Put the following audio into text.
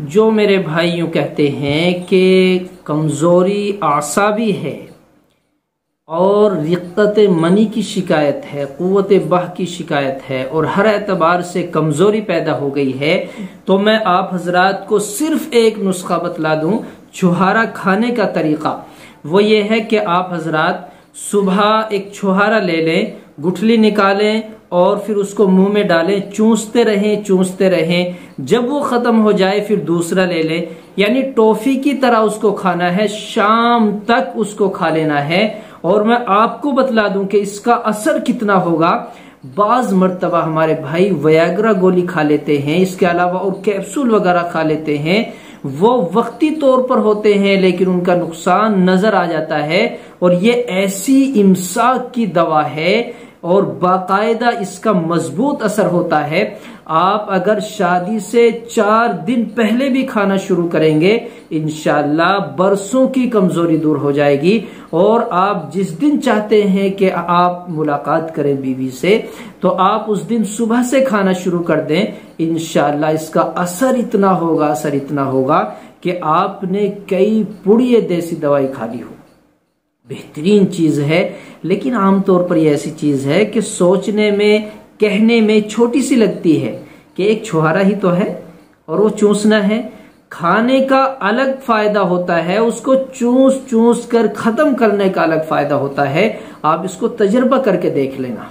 जो मेरे भाई यूं कहते हैं कि कमज़ोरी आसाबी है और रिक्कत मनी की शिकायत है, क़ुव्वत बह की शिकायत है और हर एतबार से कमज़ोरी पैदा हो गई है, तो मैं आप हजरात को सिर्फ एक नुस्खा बतला दूं छुहारा खाने का तरीका। वो ये है कि आप हजरात सुबह एक छुहारा ले लें, गुठली निकालें और फिर उसको मुंह में डालें, चूसते रहें। जब वो खत्म हो जाए फिर दूसरा ले लें, यानी टॉफी की तरह उसको खाना है, शाम तक उसको खा लेना है। और मैं आपको बतला दूं कि इसका असर कितना होगा। बाज मर्तबा हमारे भाई वयाग्रा गोली खा लेते हैं, इसके अलावा और कैप्सूल वगैरह खा लेते हैं, वो वक्ती तौर पर होते हैं लेकिन उनका नुकसान नजर आ जाता है। और ये ऐसी इमसाक की दवा है और बाकायदा इसका मजबूत असर होता है। आप अगर शादी से 4 दिन पहले भी खाना शुरू करेंगे, इंशाल्लाह बरसों की कमजोरी दूर हो जाएगी। और आप जिस दिन चाहते हैं कि आप मुलाकात करें बीवी से, तो आप उस दिन सुबह से खाना शुरू कर दें। इंशाल्लाह इसका असर इतना होगा कि आपने कई पुड़िए देसी दवाई खा ली हो। बेहतरीन चीज है, लेकिन आमतौर पर यह ऐसी चीज है कि सोचने में, कहने में छोटी सी लगती है कि एक छुहारा ही तो है और वो चूसना है। खाने का अलग फायदा होता है, उसको चूस कर खत्म करने का अलग फायदा होता है। आप इसको तजर्बा करके देख लेना।